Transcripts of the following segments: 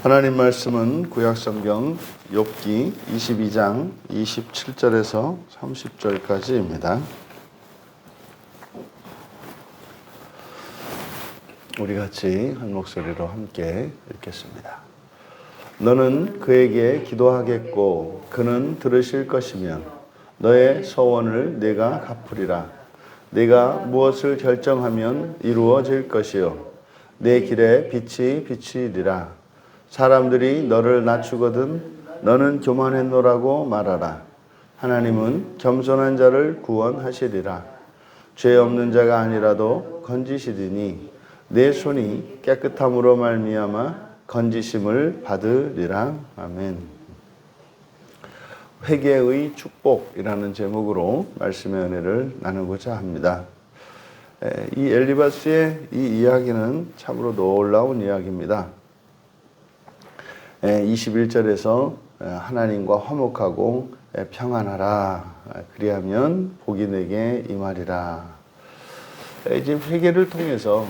하나님 말씀은 구약성경 욥기 22장 27절에서 30절까지입니다. 우리 같이 한 목소리로 함께 읽겠습니다. 너는 그에게 기도하겠고 그는 들으실 것이며 너의 서원을 내가 갚으리라. 내가 무엇을 결정하면 이루어질 것이요 내 길에 빛이 비치리라. 사람들이 너를 낮추거든 너는 교만했노라고 말하라. 하나님은 겸손한 자를 구원하시리라. 죄 없는 자가 아니라도 건지시리니 내 손이 깨끗함으로 말미암아 건지심을 받으리라. 아멘. 회개의 축복이라는 제목으로 말씀의 은혜를 나누고자 합니다. 이 엘리바스의 이 이야기는 참으로 놀라운 이야기입니다. 21절에서 하나님과 화목하고 평안하라. 그리하면 복이 내게 임하리라. 지금 회개를 통해서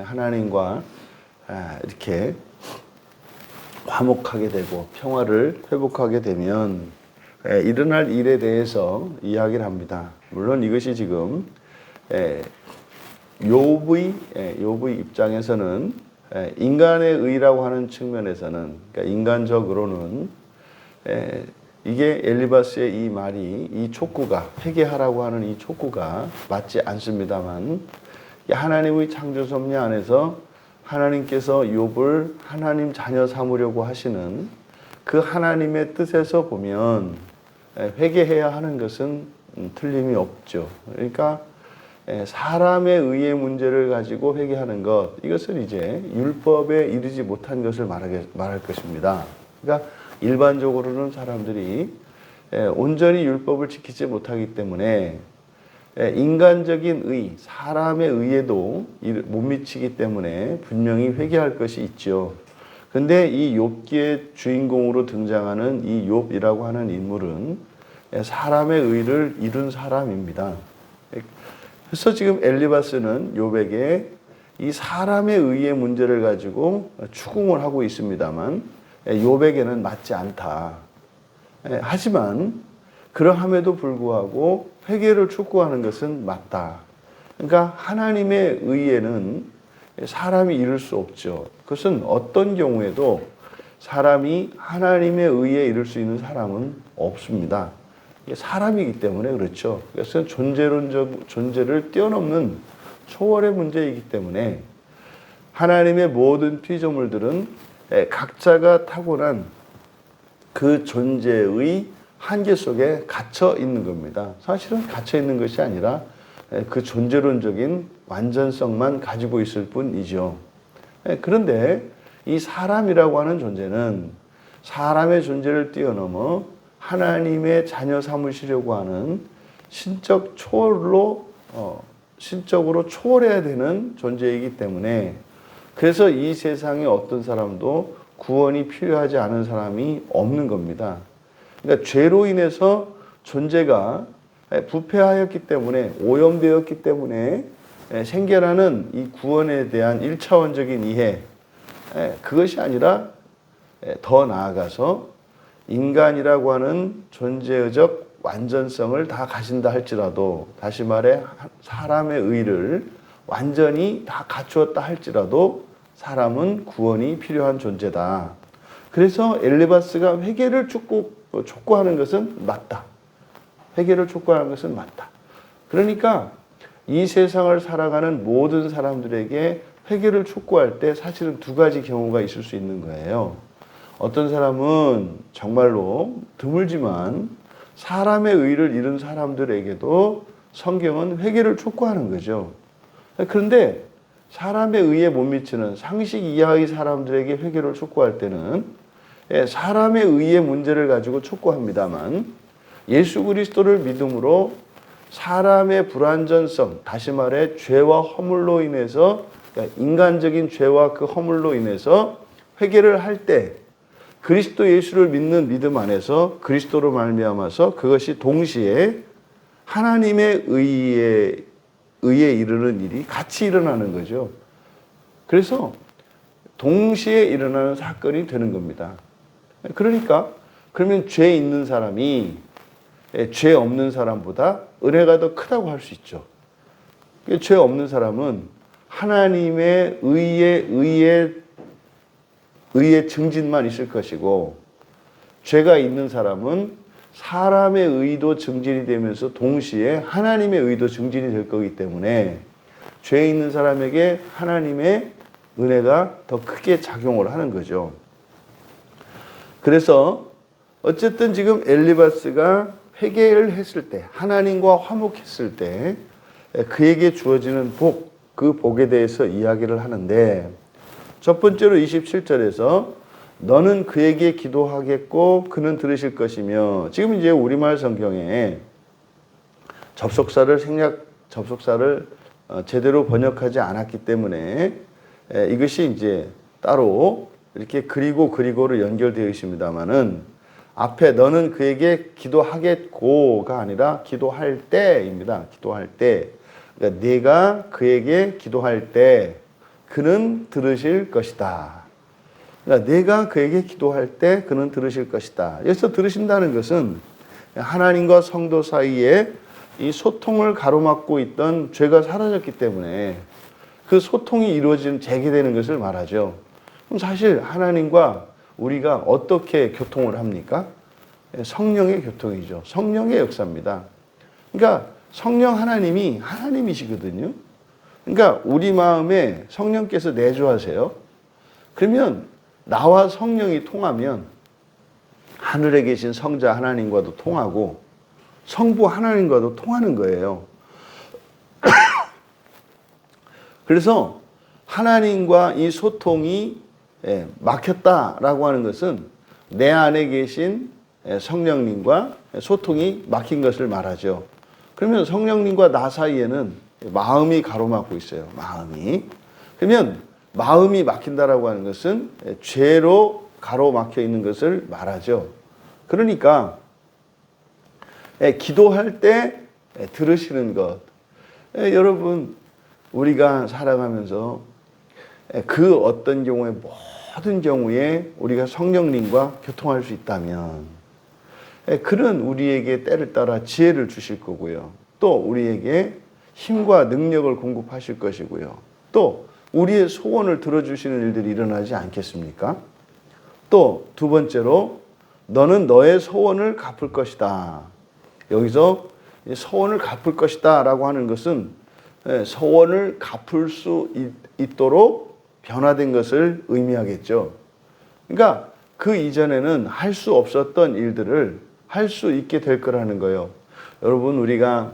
하나님과 이렇게 화목하게 되고 평화를 회복하게 되면 일어날 일에 대해서 이야기를 합니다. 물론 이것이 지금 욥의 입장에서는 인간의 의라고 하는 측면에서는, 그러니까 인간적으로는 이게 엘리바스의 이 말이, 이 촉구가, 회개하라고 하는 이 촉구가 맞지 않습니다만, 하나님의 창조 섭리 안에서 하나님께서 욥을 하나님 자녀 삼으려고 하시는 그 하나님의 뜻에서 보면 회개해야 하는 것은 틀림이 없죠. 그러니까 사람의 의의 문제를 가지고 회개하는 것, 이것은 이제 율법에 이르지 못한 것을 말할 것입니다. 그러니까 일반적으로는 사람들이 온전히 율법을 지키지 못하기 때문에 인간적인 의, 사람의 의에도 못 미치기 때문에 분명히 회개할 것이 있죠. 근데 이 욥기의 주인공으로 등장하는 이 욥이라고 하는 인물은 사람의 의를 이룬 사람입니다. 그래서 지금 엘리바스는 욥에게 이 사람의 의의 문제를 가지고 추궁을 하고 있습니다만 욥에게는 맞지 않다. 하지만 그러함에도 불구하고 회개를 촉구하는 것은 맞다. 그러니까 하나님의 의에는 사람이 이룰 수 없죠. 그것은 어떤 경우에도 사람이 하나님의 의에 이룰 수 있는 사람은 없습니다. 사람이기 때문에 그렇죠. 그래서 존재를 뛰어넘는 초월의 문제이기 때문에 하나님의 모든 피조물들은 각자가 타고난 그 존재의 한계 속에 갇혀 있는 겁니다. 사실은 갇혀 있는 것이 아니라 그 존재론적인 완전성만 가지고 있을 뿐이죠. 그런데 이 사람이라고 하는 존재는 사람의 존재를 뛰어넘어 하나님의 자녀 삼으시려고 하는 신적으로 초월해야 되는 존재이기 때문에 그래서 이 세상에 어떤 사람도 구원이 필요하지 않은 사람이 없는 겁니다. 그러니까 죄로 인해서 존재가 부패하였기 때문에 오염되었기 때문에 생겨나는 이 구원에 대한 1차원적인 이해, 그것이 아니라 더 나아가서 인간이라고 하는 존재적 완전성을 다 가진다 할지라도, 다시 말해 사람의 의를 완전히 다 갖추었다 할지라도 사람은 구원이 필요한 존재다. 그래서 엘리바스가 회개를 촉구하는 것은 맞다. 회개를 촉구하는 것은 맞다. 그러니까 이 세상을 살아가는 모든 사람들에게 회개를 촉구할 때 사실은 두 가지 경우가 있을 수 있는 거예요. 어떤 사람은 정말로 드물지만 사람의 의를 잃은 사람들에게도 성경은 회개를 촉구하는 거죠. 그런데 사람의 의에 못 미치는 상식 이하의 사람들에게 회개를 촉구할 때는 사람의 의의 문제를 가지고 촉구합니다만 예수 그리스도를 믿음으로 사람의 불완전성, 다시 말해 죄와 허물로 인해서, 그러니까 인간적인 죄와 그 허물로 인해서 회개를 할 때 그리스도 예수를 믿는 믿음 안에서 그리스도로 말미암아서 그것이 동시에 하나님의 의에 이르는 일이 같이 일어나는 거죠. 그래서 동시에 일어나는 사건이 되는 겁니다. 그러니까 그러면 죄 있는 사람이 죄 없는 사람보다 은혜가 더 크다고 할 수 있죠. 죄 없는 사람은 하나님의 의의 증진만 있을 것이고, 죄가 있는 사람은 사람의 의도 증진이 되면서 동시에 하나님의 의도 증진이 될 거기 때문에 죄 있는 사람에게 하나님의 은혜가 더 크게 작용을 하는 거죠. 그래서 어쨌든 지금 엘리바스가 회개를 했을 때, 하나님과 화목했을 때 그에게 주어지는 복, 그 복에 대해서 이야기를 하는데, 첫 번째로 27절에서 너는 그에게 기도하겠고 그는 들으실 것이며, 지금 이제 우리말 성경에 접속사를 제대로 번역하지 않았기 때문에 이것이 이제 따로 이렇게 그리고를 연결되어 있습니다만은, 앞에 너는 그에게 기도하겠고가 아니라 기도할 때입니다. 기도할 때. 그러니까 네가 그에게 기도할 때 그는 들으실 것이다. 그러니까 내가 그에게 기도할 때 그는 들으실 것이다. 여기서 들으신다는 것은 하나님과 성도 사이에 이 소통을 가로막고 있던 죄가 사라졌기 때문에 그 소통이 재개되는 것을 말하죠. 그럼 사실 하나님과 우리가 어떻게 교통을 합니까? 성령의 교통이죠. 성령의 역사입니다. 그러니까 성령 하나님이 하나님이시거든요. 그러니까 우리 마음에 성령께서 내주하세요. 그러면 나와 성령이 통하면 하늘에 계신 성자 하나님과도 통하고 성부 하나님과도 통하는 거예요. 그래서 하나님과 이 소통이 막혔다라고 하는 것은 내 안에 계신 성령님과 소통이 막힌 것을 말하죠. 그러면 성령님과 나 사이에는 마음이 가로막고 있어요. 마음이. 그러면 마음이 막힌다라고 하는 것은 죄로 가로막혀 있는 것을 말하죠. 그러니까 기도할 때 들으시는 것. 여러분, 우리가 살아가면서 그 어떤 경우에, 모든 경우에 우리가 성령님과 교통할 수 있다면 그는 우리에게 때를 따라 지혜를 주실 거고요. 또 우리에게 힘과 능력을 공급하실 것이고요. 또 우리의 소원을 들어주시는 일들이 일어나지 않겠습니까? 또 두 번째로 너는 너의 소원을 갚을 것이다. 여기서 소원을 갚을 것이다 라고 하는 것은 소원을 갚을 수 있도록 변화된 것을 의미하겠죠. 그러니까 그 이전에는 할 수 없었던 일들을 할 수 있게 될 거라는 거예요. 여러분, 우리가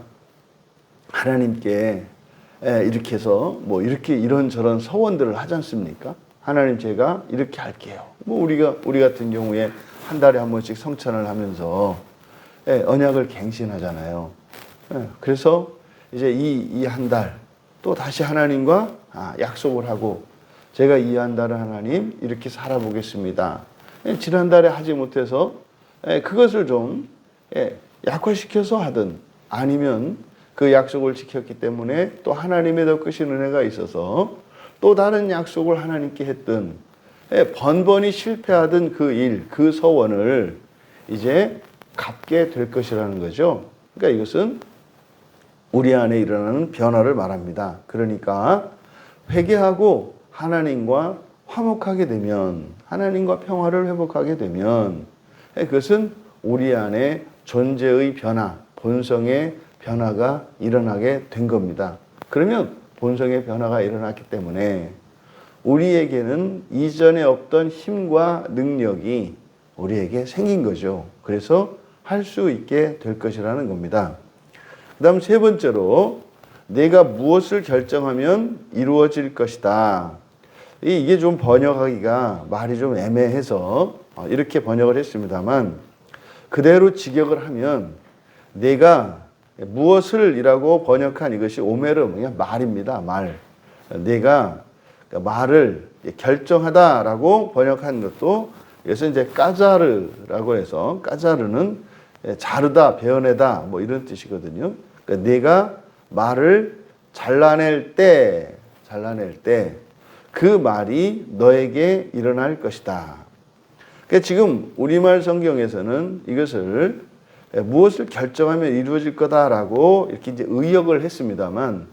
하나님께 이렇게 해서 이렇게 이런저런 서원들을 하지 않습니까? 하나님, 제가 이렇게 할게요. 우리 같은 경우에 한 달에 한 번씩 성찬을 하면서 언약을 갱신하잖아요. 그래서 이제 이 한 달 또 다시 하나님과 약속을 하고, 제가 이 한 달은 하나님 이렇게 살아보겠습니다. 지난달에 하지 못해서 그것을 좀 약화시켜서 하든, 아니면 그 약속을 지켰기 때문에 또 하나님의 더 크신 은혜가 있어서 또 다른 약속을 하나님께 했든, 번번이 실패하던 그 일, 그 서원을 이제 갚게 될 것이라는 거죠. 그러니까 이것은 우리 안에 일어나는 변화를 말합니다. 그러니까 회개하고 하나님과 화목하게 되면, 하나님과 평화를 회복하게 되면 그것은 우리 안에 존재의 변화, 본성의 변화가 일어나게 된 겁니다. 그러면 본성의 변화가 일어났기 때문에 우리에게는 이전에 없던 힘과 능력이 우리에게 생긴 거죠. 그래서 할 수 있게 될 것이라는 겁니다. 그 다음 세 번째로, 내가 무엇을 결정하면 이루어질 것이다. 이게 좀 번역하기가 말이 좀 애매해서 이렇게 번역을 했습니다만, 그대로 직역을 하면 내가 무엇을 이라고 번역한 이것이 오메르, 그냥 말입니다. 말. 내가 말을 결정하다라고 번역한 것도, 그래서 이제 까자르라고 해서, 까자르는 자르다, 베어내다 이런 뜻이거든요. 그러니까 내가 말을 잘라낼 때, 그 말이 너에게 일어날 것이다. 그러니까 지금 우리말 성경에서는 이것을 무엇을 결정하면 이루어질 거다라고 이렇게 이제 의역을 했습니다만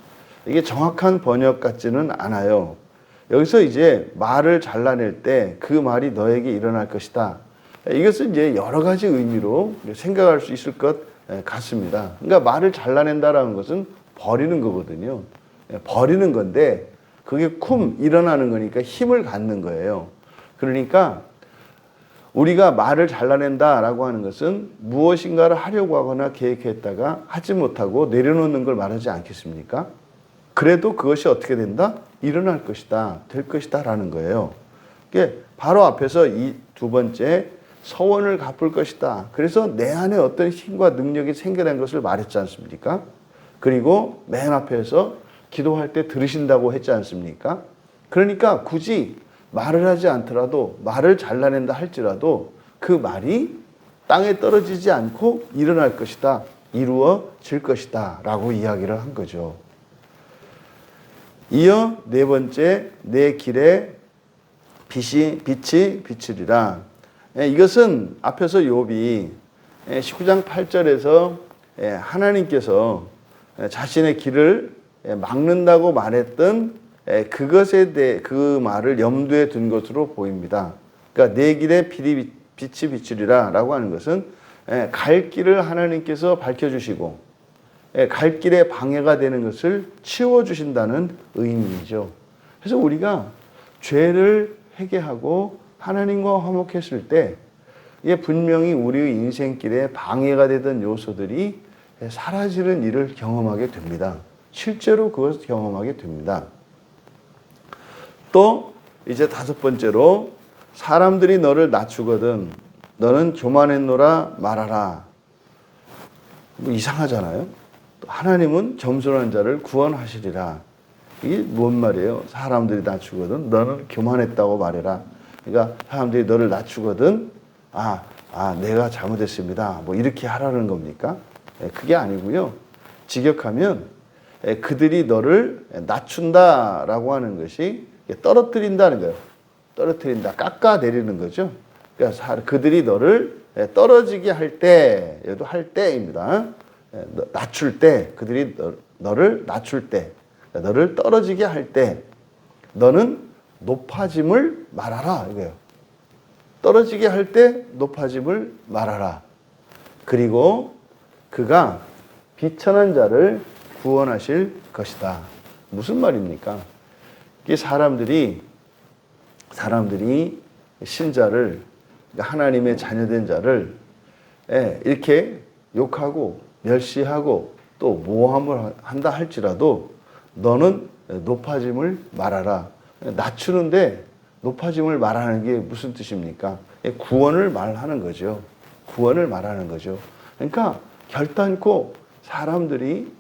이게 정확한 번역 같지는 않아요. 여기서 이제 말을 잘라낼 때 그 말이 너에게 일어날 것이다. 이것은 이제 여러 가지 의미로 생각할 수 있을 것 같습니다. 그러니까 말을 잘라낸다라는 것은 버리는 거거든요. 버리는 건데 그게 일어나는 거니까 힘을 갖는 거예요. 그러니까 우리가 말을 잘라낸다라고 하는 것은 무엇인가를 하려고 하거나 계획했다가 하지 못하고 내려놓는 걸 말하지 않겠습니까? 그래도 그것이 어떻게 된다? 일어날 것이다, 될 것이다 라는 거예요. 이게 바로 앞에서 이 두 번째 서원을 갚을 것이다. 그래서 내 안에 어떤 힘과 능력이 생겨난 것을 말했지 않습니까? 그리고 맨 앞에서 기도할 때 들으신다고 했지 않습니까? 그러니까 굳이 말을 하지 않더라도 말을 잘라낸다 할지라도 그 말이 땅에 떨어지지 않고 일어날 것이다. 이루어질 것이다. 라고 이야기를 한 거죠. 이어 네 번째, 내 길에 빛이 비치리라. 이것은 앞에서 욥이 19장 8절에서 하나님께서 자신의 길을 막는다고 말했던 그것에 대해 그 말을 염두에 둔 것으로 보입니다. 그러니까 내 길에 빛이 비치리라 라고 하는 것은 갈 길을 하나님께서 밝혀주시고 갈 길에 방해가 되는 것을 치워주신다는 의미이죠. 그래서 우리가 죄를 회개하고 하나님과 화목했을 때 이게 분명히 우리의 인생길에 방해가 되던 요소들이 사라지는 일을 경험하게 됩니다. 실제로 그것을 경험하게 됩니다. 또 이제 다섯 번째로 사람들이 너를 낮추거든 너는 교만했노라 말하라. 뭐 이상하잖아요. 또 하나님은 겸손한 자를 구원하시리라. 이게 뭔 말이에요? 사람들이 낮추거든 너는 교만했다고 말해라. 그러니까 사람들이 너를 낮추거든 내가 잘못했습니다. 뭐 이렇게 하라는 겁니까? 그게 아니고요. 직역하면 그들이 너를 낮춘다라고 하는 것이 떨어뜨린다는 거예요. 떨어뜨린다, 깎아내리는 거죠. 그러니까 그들이 너를 떨어지게 할 때, 얘도 할 때입니다. 낮출 때, 그들이 너를 낮출 때, 너를 떨어지게 할 때, 너는 높아짐을 말하라 이거예요. 떨어지게 할 때 높아짐을 말하라. 그리고 그가 비천한 자를 구원하실 것이다. 무슨 말입니까? 이게 사람들이 신자를 하나님의 자녀된 자를 이렇게 욕하고 멸시하고 또 모함을 한다 할지라도 너는 높아짐을 말하라. 낮추는데 높아짐을 말하는 게 무슨 뜻입니까? 구원을 말하는 거죠. 구원을 말하는 거죠. 그러니까 결단코 사람들이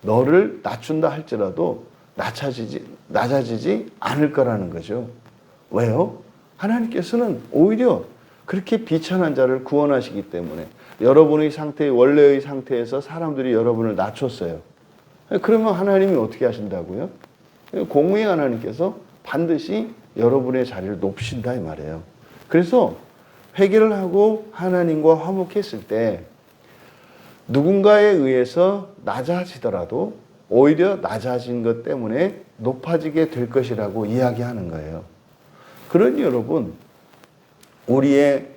너를 낮춘다 할지라도 낮아지지 않을 거라는 거죠. 왜요? 하나님께서는 오히려 그렇게 비천한 자를 구원하시기 때문에 여러분의 원래의 상태에서 사람들이 여러분을 낮췄어요. 그러면 하나님이 어떻게 하신다고요? 공의의 하나님께서 반드시 여러분의 자리를 높이신다 이 말이에요. 그래서 회개를 하고 하나님과 화목했을 때 누군가에 의해서 낮아지더라도 오히려 낮아진 것 때문에 높아지게 될 것이라고 이야기하는 거예요. 그러니 여러분, 우리의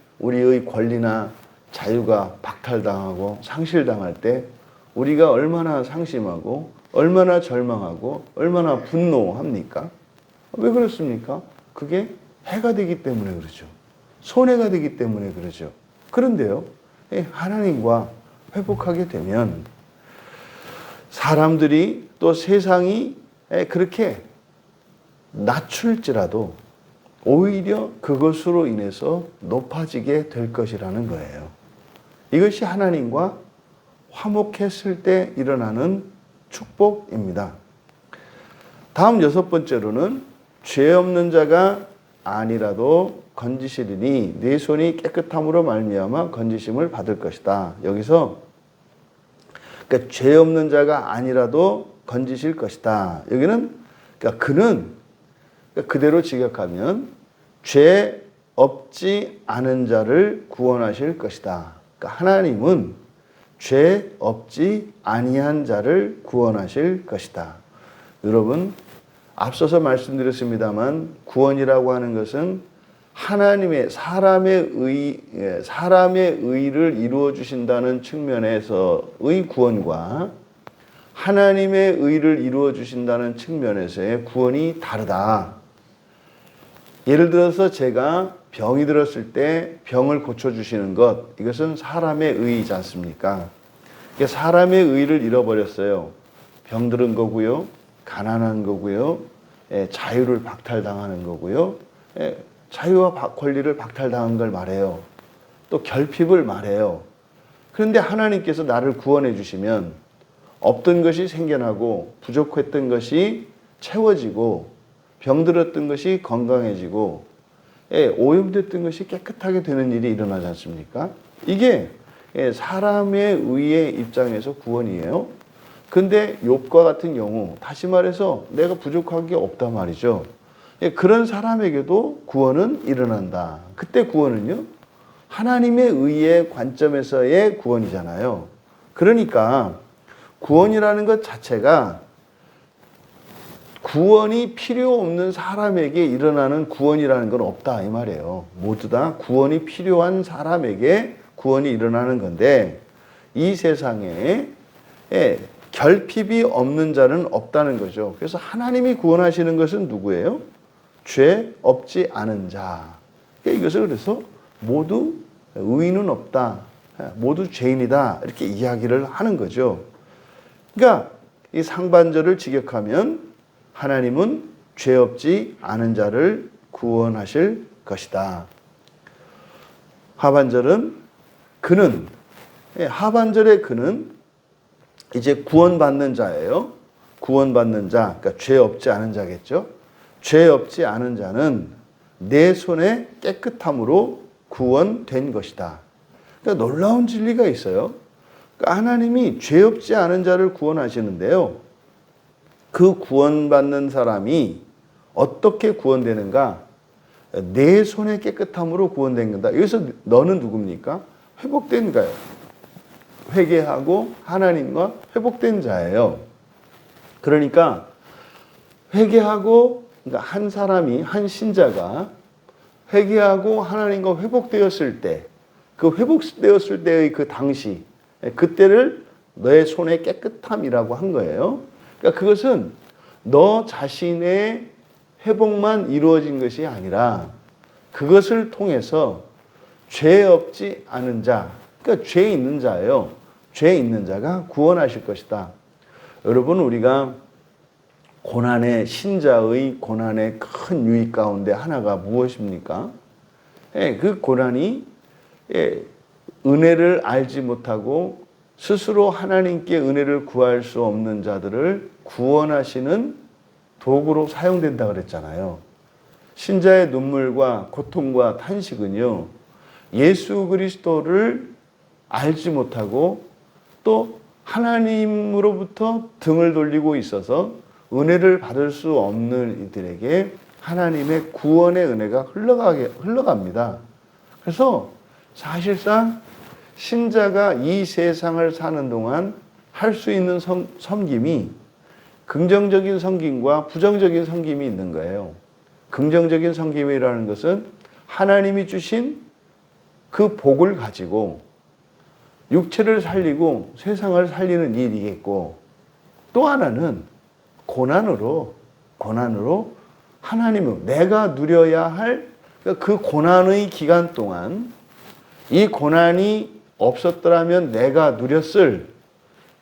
권리나 자유가 박탈당하고 상실당할 때 우리가 얼마나 상심하고 얼마나 절망하고 얼마나 분노합니까? 왜 그렇습니까? 그게 해가 되기 때문에 그러죠. 손해가 되기 때문에 그러죠. 그런데요, 하나님과 회복하게 되면 사람들이 또 세상이 그렇게 낮출지라도 오히려 그것으로 인해서 높아지게 될 것이라는 거예요. 이것이 하나님과 화목했을 때 일어나는 축복입니다. 다음 여섯 번째로는 죄 없는 자가 아니라도 건지시리니 네 손이 깨끗함으로 말미암아 건지심을 받을 것이다. 여기서 그러니까 죄 없는 자가 아니라도 건지실 것이다. 여기는 그러니까 그는 그러니까 그대로 직역하면 죄 없지 않은 자를 구원하실 것이다. 그러니까 하나님은 죄 없지 아니한 자를 구원하실 것이다. 여러분, 앞서서 말씀드렸습니다만 구원이라고 하는 것은 하나님의 사람의 의를 이루어 주신다는 측면에서의 구원과 하나님의 의를 이루어 주신다는 측면에서의 구원이 다르다. 예를 들어서 제가 병이 들었을 때 병을 고쳐주시는 것, 이것은 사람의 의이지 않습니까? 사람의 의를 잃어버렸어요. 병들은 거고요. 가난한 거고요. 자유를 박탈당하는 거고요. 자유와 권리를 박탈당한 걸 말해요. 또 결핍을 말해요. 그런데 하나님께서 나를 구원해 주시면 없던 것이 생겨나고 부족했던 것이 채워지고 병들었던 것이 건강해지고 오염됐던 것이 깨끗하게 되는 일이 일어나지 않습니까? 이게 사람의 의의 입장에서 구원이에요. 근데 욥과 같은 경우 다시 말해서 내가 부족한 게 없단 말이죠. 그런 사람에게도 구원은 일어난다. 그때 구원은요, 하나님의 의의 관점에서의 구원이잖아요. 그러니까 구원이라는 것 자체가 구원이 필요 없는 사람에게 일어나는 구원이라는 건 없다 이 말이에요. 모두 다 구원이 필요한 사람에게 구원이 일어나는 건데 이 세상에 결핍이 없는 자는 없다는 거죠. 그래서 하나님이 구원하시는 것은 누구예요? 죄 없지 않은 자. 이것을 그래서 모두 의인은 없다. 모두 죄인이다. 이렇게 이야기를 하는 거죠. 그러니까 이 상반절을 직역하면 하나님은 죄 없지 않은 자를 구원하실 것이다. 하반절은 그는, 하반절의 그는 이제 구원받는 자예요. 구원받는 자, 그러니까 죄 없지 않은 자겠죠. 죄 없지 않은 자는 내 손의 깨끗함으로 구원된 것이다. 그러니까 놀라운 진리가 있어요. 그러니까 하나님이 죄 없지 않은 자를 구원하시는데요. 그 구원받는 사람이 어떻게 구원되는가? 내 손의 깨끗함으로 구원된 거다. 여기서 너는 누굽니까? 회복된 자예요. 회개하고 하나님과 회복된 자예요. 그러니까 회개하고, 그러니까 한 사람이, 한 신자가 회개하고 하나님과 회복되었을 때, 그 회복되었을 때의 그 당시, 그때를 너의 손의 깨끗함이라고 한 거예요. 그러니까 그것은 너 자신의 회복만 이루어진 것이 아니라 그것을 통해서 죄 없지 않은 자, 그러니까 죄 있는 자예요. 죄 있는 자가 구원하실 것이다. 여러분, 우리가 고난의, 신자의 고난의 큰 유익 가운데 하나가 무엇입니까? 그 고난이 은혜를 알지 못하고 스스로 하나님께 은혜를 구할 수 없는 자들을 구원하시는 도구로 사용된다 그랬잖아요. 신자의 눈물과 고통과 탄식은요, 예수 그리스도를 알지 못하고 또 하나님으로부터 등을 돌리고 있어서 은혜를 받을 수 없는 이들에게 하나님의 구원의 은혜가 흘러갑니다. 그래서 사실상 신자가 이 세상을 사는 동안 할 수 있는 섬김이 긍정적인 섬김과 부정적인 섬김이 있는 거예요. 긍정적인 섬김이라는 것은 하나님이 주신 그 복을 가지고 육체를 살리고 세상을 살리는 일이겠고, 또 하나는 고난으로 하나님은 내가 누려야 할 그 고난의 기간 동안 이 고난이 없었더라면 내가 누렸을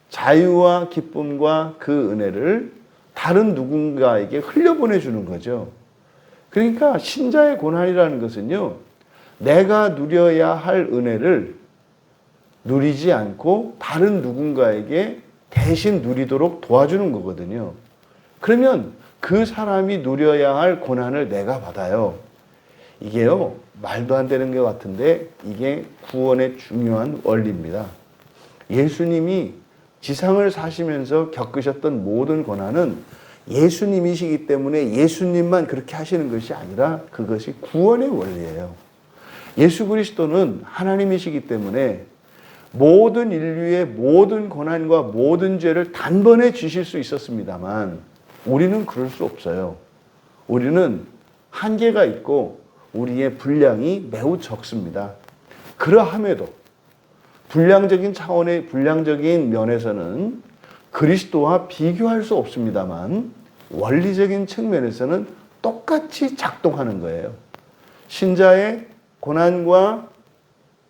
자유와 기쁨과 그 은혜를 다른 누군가에게 흘려보내주는 거죠. 그러니까 신자의 고난이라는 것은요, 내가 누려야 할 은혜를 누리지 않고 다른 누군가에게 대신 누리도록 도와주는 거거든요. 그러면 그 사람이 누려야 할 고난을 내가 받아요. 이게요, 말도 안 되는 것 같은데 이게 구원의 중요한 원리입니다. 예수님이 지상을 사시면서 겪으셨던 모든 고난은 예수님이시기 때문에 예수님만 그렇게 하시는 것이 아니라 그것이 구원의 원리예요. 예수 그리스도는 하나님이시기 때문에 모든 인류의 모든 고난과 모든 죄를 단번에 지실 수 있었습니다만 우리는 그럴 수 없어요. 우리는 한계가 있고 우리의 분량이 매우 적습니다. 그러함에도 분량적인 차원의 분량적인 면에서는 그리스도와 비교할 수 없습니다만 원리적인 측면에서는 똑같이 작동하는 거예요. 신자의 고난과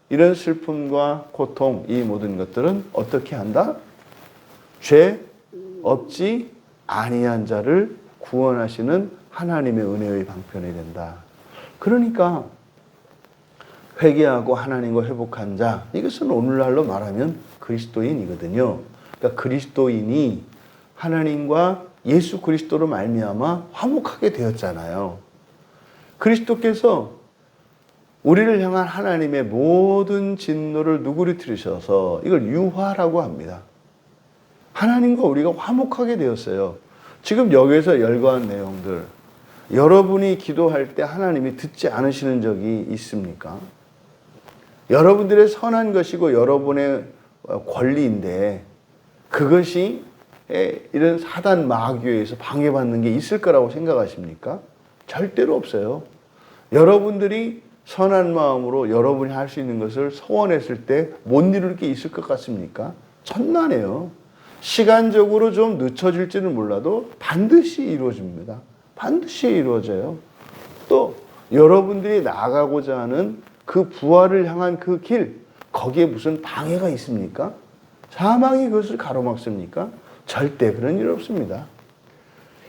이런 슬픔과 고통, 이 모든 것들은 어떻게 한다? 죄 없지 아니한 자를 구원하시는 하나님의 은혜의 방편이 된다. 그러니까 회개하고 하나님과 회복한 자, 이것은 오늘날로 말하면 그리스도인이거든요. 그러니까 그리스도인이 하나님과 예수 그리스도로 말미암아 화목하게 되었잖아요. 그리스도께서 우리를 향한 하나님의 모든 진노를 누그러뜨리셔서 이걸 유화라고 합니다. 하나님과 우리가 화목하게 되었어요. 지금 여기에서 열거한 내용들, 여러분이 기도할 때 하나님이 듣지 않으시는 적이 있습니까? 여러분들의 선한 것이고 여러분의 권리인데 그것이 이런 사단 마귀에 의해서 방해받는 게 있을 거라고 생각하십니까? 절대로 없어요. 여러분들이 선한 마음으로 여러분이 할 수 있는 것을 소원했을 때 못 이룰 게 있을 것 같습니까? 천만에요. 시간적으로 좀 늦춰질지는 몰라도 반드시 이루어집니다. 반드시 이루어져요. 또 여러분들이 나아가고자 하는 그 부활을 향한 그 길, 거기에 무슨 방해가 있습니까? 사망이 그것을 가로막습니까? 절대 그런 일 없습니다.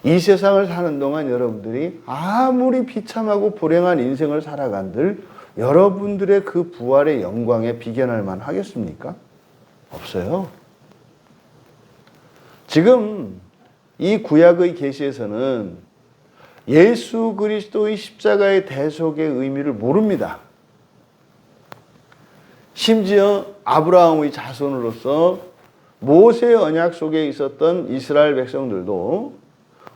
이 세상을 사는 동안 여러분들이 아무리 비참하고 불행한 인생을 살아간들 여러분들의 그 부활의 영광에 비견할 만 하겠습니까? 없어요. 지금 이 구약의 계시에서는 예수 그리스도의 십자가의 대속의 의미를 모릅니다. 심지어 아브라함의 자손으로서 모세의 언약 속에 있었던 이스라엘 백성들도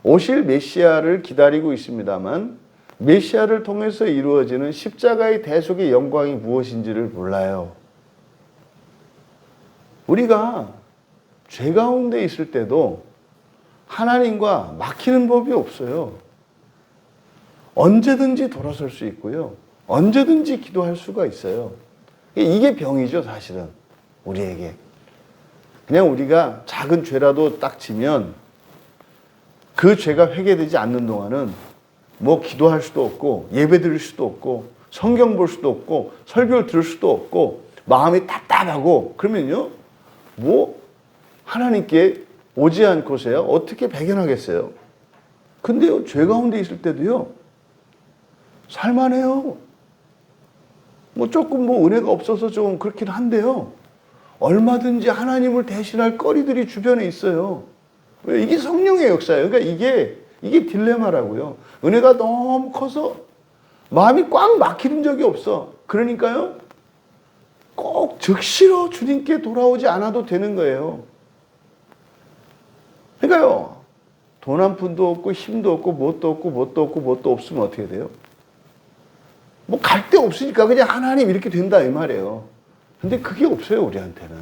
오실 메시아를 기다리고 있습니다만 메시아를 통해서 이루어지는 십자가의 대속의 영광이 무엇인지를 몰라요. 우리가 죄 가운데 있을 때도 하나님과 막히는 법이 없어요. 언제든지 돌아설 수 있고요. 언제든지 기도할 수가 있어요. 이게 병이죠, 사실은. 우리에게. 그냥 우리가 작은 죄라도 딱 지면 그 죄가 회개되지 않는 동안은 뭐 기도할 수도 없고 예배 드릴 수도 없고 성경 볼 수도 없고 설교를 들을 수도 없고 마음이 답답하고 그러면요. 뭐 하나님께 오지 않고서야 어떻게 배견하겠어요? 근데요. 죄 가운데 있을 때도요. 살만해요. 뭐 조금 뭐 은혜가 없어서 좀 그렇긴 한데요. 얼마든지 하나님을 대신할 거리들이 주변에 있어요. 이게 성령의 역사예요. 그러니까 이게 딜레마라고요. 은혜가 너무 커서 마음이 꽉 막히는 적이 없어. 그러니까요. 꼭 즉시로 주님께 돌아오지 않아도 되는 거예요. 그러니까요. 돈 한 푼도 없고 힘도 없고 뭣도 없으면 어떻게 돼요? 뭐 갈 데 없으니까 그냥 하나님 이렇게 된다 이 말이에요. 근데 그게 없어요, 우리한테는.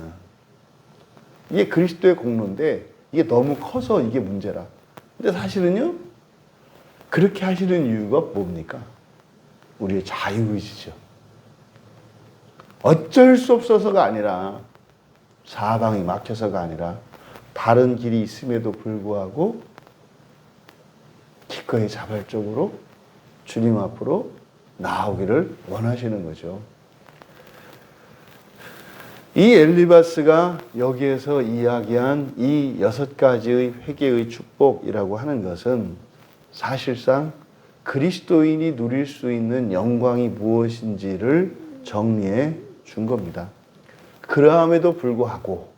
이게 그리스도의 공로인데 이게 너무 커서 이게 문제라. 근데 사실은요, 그렇게 하시는 이유가 뭡니까? 우리의 자유의지죠. 어쩔 수 없어서가 아니라, 사방이 막혀서가 아니라, 다른 길이 있음에도 불구하고, 기꺼이 자발적으로 주님 앞으로 나오기를 원하시는 거죠. 이 엘리바스가 여기에서 이야기한 이 6가지의 회개의 축복이라고 하는 것은 사실상 그리스도인이 누릴 수 있는 영광이 무엇인지를 정리해 준 겁니다. 그러함에도 불구하고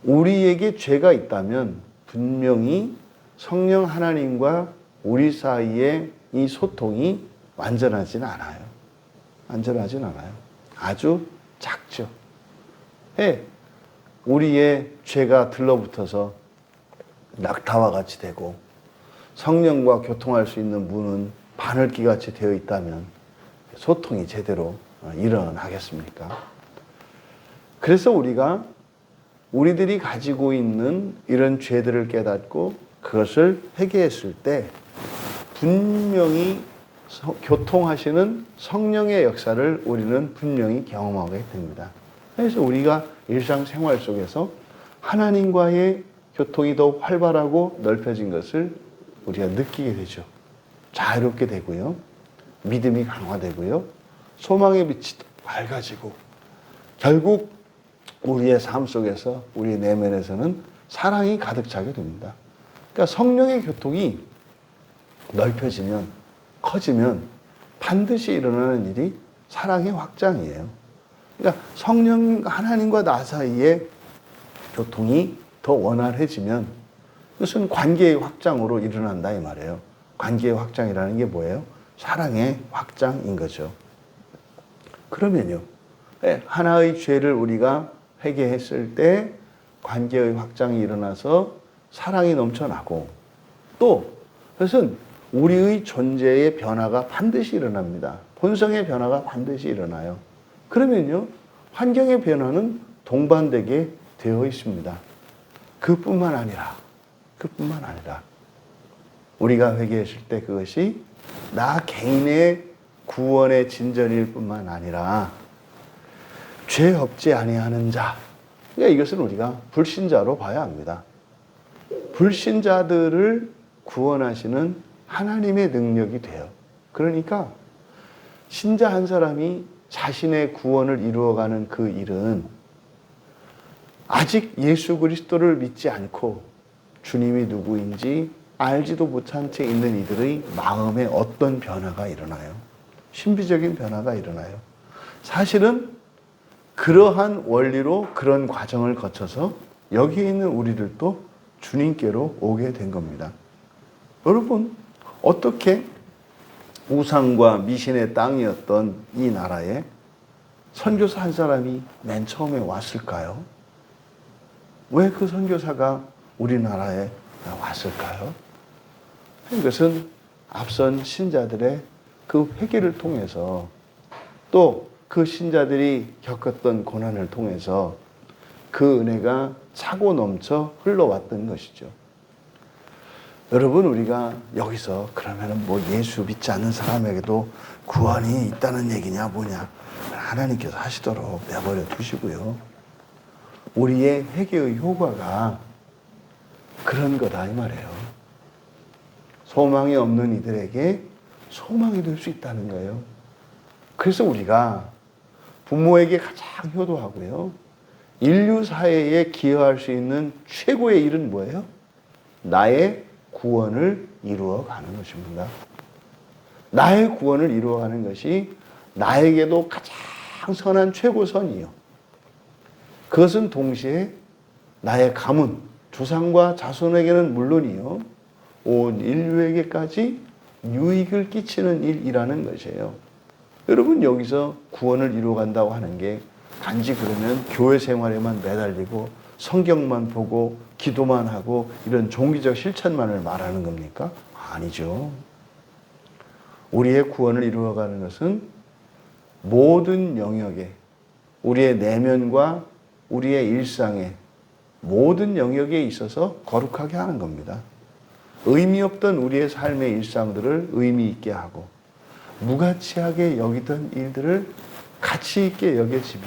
우리에게 죄가 있다면 분명히 성령 하나님과 우리 사이의 이 소통이 완전하진 않아요. 아주 작죠. 예. 우리의 죄가 들러붙어서 낙타와 같이 되고 성령과 교통할 수 있는 문은 바늘귀 같이 되어 있다면 소통이 제대로 일어나겠습니까? 그래서 우리들이 가지고 있는 이런 죄들을 깨닫고 그것을 회개했을 때 분명히 교통하시는 성령의 역사를 우리는 분명히 경험하게 됩니다. 그래서 우리가 일상생활 속에서 하나님과의 교통이 더 활발하고 넓혀진 것을 우리가 느끼게 되죠. 자유롭게 되고요. 믿음이 강화되고요. 소망의 빛이 밝아지고 결국 우리의 삶 속에서 우리의 내면에서는 사랑이 가득 차게 됩니다. 그러니까 성령의 교통이 넓혀지면 커지면 반드시 일어나는 일이 사랑의 확장이에요. 그러니까 성령 하나님과 나 사이의 교통이 더 원활해지면 그것은 관계의 확장으로 일어난다 이 말이에요. 관계의 확장이라는 게 뭐예요? 사랑의 확장인 거죠. 그러면요. 하나의 죄를 우리가 회개했을 때 관계의 확장이 일어나서 사랑이 넘쳐나고 또 그것은 우리의 존재의 변화가 반드시 일어납니다. 본성의 변화가 반드시 일어나요. 그러면요. 환경의 변화는 동반되게 되어 있습니다. 그뿐만 아니라 우리가 회개했을 때 그것이 나 개인의 구원의 진전일 뿐만 아니라 죄 없지 아니하는 자. 그러니까 이것은 우리가 불신자로 봐야 합니다. 불신자들을 구원하시는 하나님의 능력이 돼요. 그러니까 신자 한 사람이 자신의 구원을 이루어가는 그 일은 아직 예수 그리스도를 믿지 않고 주님이 누구인지 알지도 못한 채 있는 이들의 마음에 어떤 변화가 일어나요. 신비적인 변화가 일어나요. 사실은 그러한 원리로 그런 과정을 거쳐서 여기에 있는 우리들도 주님께로 오게 된 겁니다. 여러분, 어떻게 우상과 미신의 땅이었던 이 나라에 선교사 한 사람이 맨 처음에 왔을까요? 왜 그 선교사가 우리나라에 왔을까요? 이것은 앞선 신자들의 그 회개를 통해서 또 그 신자들이 겪었던 고난을 통해서 그 은혜가 차고 넘쳐 흘러왔던 것이죠. 여러분, 우리가 여기서 그러면 뭐 예수 믿지 않는 사람에게도 구원이 있다는 얘기냐 뭐냐 하나님께서 하시도록 내버려 두시고요. 우리의 회개의 효과가 그런 거다 이 말이에요. 소망이 없는 이들에게 소망이 될 수 있다는 거예요. 그래서 우리가 부모에게 가장 효도하고요. 인류 사회에 기여할 수 있는 최고의 일은 뭐예요? 나의 구원을 이루어가는 것입니다. 나의 구원을 이루어가는 것이 나에게도 가장 선한 최고선이요. 그것은 동시에 나의 가문, 조상과 자손에게는 물론이요. 온 인류에게까지 유익을 끼치는 일이라는 것이에요. 여러분, 여기서 구원을 이루어간다고 하는 게 단지 그러면 교회 생활에만 매달리고 성경만 보고 기도만 하고 이런 종기적 실천만을 말하는 겁니까? 아니죠. 우리의 구원을 이루어가는 것은 모든 영역에 우리의 내면과 우리의 일상에 모든 영역에 있어서 거룩하게 하는 겁니다. 의미 없던 우리의 삶의 일상들을 의미 있게 하고 무가치하게 여기던 일들을 가치 있게 여겨지며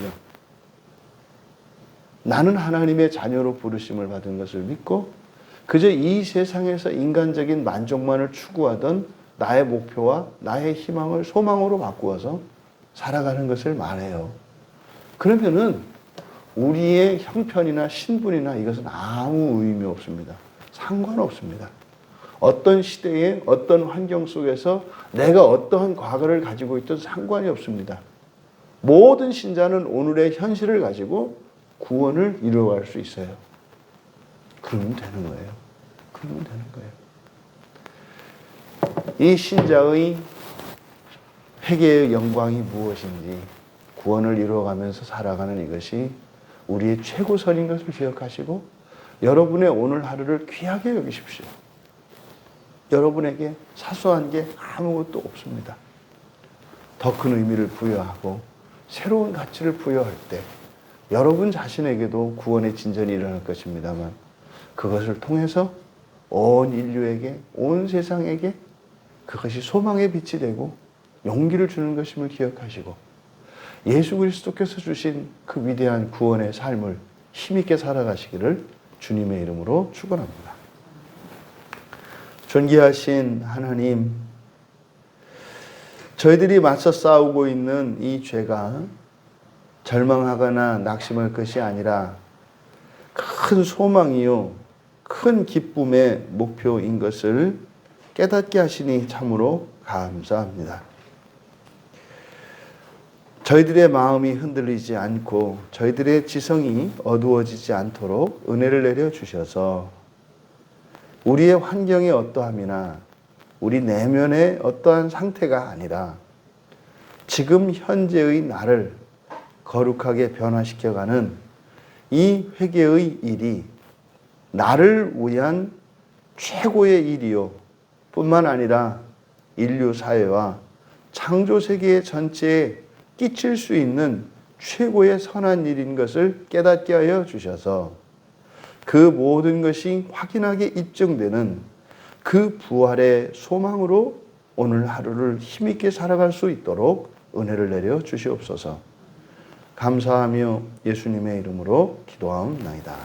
나는 하나님의 자녀로 부르심을 받은 것을 믿고 그저 이 세상에서 인간적인 만족만을 추구하던 나의 목표와 나의 희망을 소망으로 바꾸어서 살아가는 것을 말해요. 그러면은 우리의 형편이나 신분이나 이것은 아무 의미 없습니다. 상관없습니다. 어떤 시대에 어떤 환경 속에서 내가 어떠한 과거를 가지고 있든 상관이 없습니다. 모든 신자는 오늘의 현실을 가지고 구원을 이루어갈 수 있어요. 그러면 되는 거예요. 그러면 되는 거예요. 이 신자의 회개의 영광이 무엇인지 구원을 이루어가면서 살아가는 이것이 우리의 최고선인 것을 기억하시고 여러분의 오늘 하루를 귀하게 여기십시오. 여러분에게 사소한 게 아무것도 없습니다. 더 큰 의미를 부여하고 새로운 가치를 부여할 때 여러분 자신에게도 구원의 진전이 일어날 것입니다만 그것을 통해서 온 인류에게, 온 세상에게 그것이 소망의 빛이 되고 용기를 주는 것임을 기억하시고 예수 그리스도께서 주신 그 위대한 구원의 삶을 힘있게 살아가시기를 주님의 이름으로 축원합니다. 존귀하신 하나님, 저희들이 맞서 싸우고 있는 이 죄가 절망하거나 낙심할 것이 아니라 큰 소망이요, 큰 기쁨의 목표인 것을 깨닫게 하시니 참으로 감사합니다. 저희들의 마음이 흔들리지 않고 저희들의 지성이 어두워지지 않도록 은혜를 내려주셔서 우리의 환경이 어떠함이나 우리 내면의 어떠한 상태가 아니라 지금 현재의 나를 거룩하게 변화시켜가는 이 회개의 일이 나를 위한 최고의 일이요 뿐만 아니라 인류 사회와 창조 세계 전체에 끼칠 수 있는 최고의 선한 일인 것을 깨닫게 하여 주셔서 그 모든 것이 확인하게 입증되는 그 부활의 소망으로 오늘 하루를 힘있게 살아갈 수 있도록 은혜를 내려 주시옵소서. 감사하며 예수님의 이름으로 기도하옵나이다.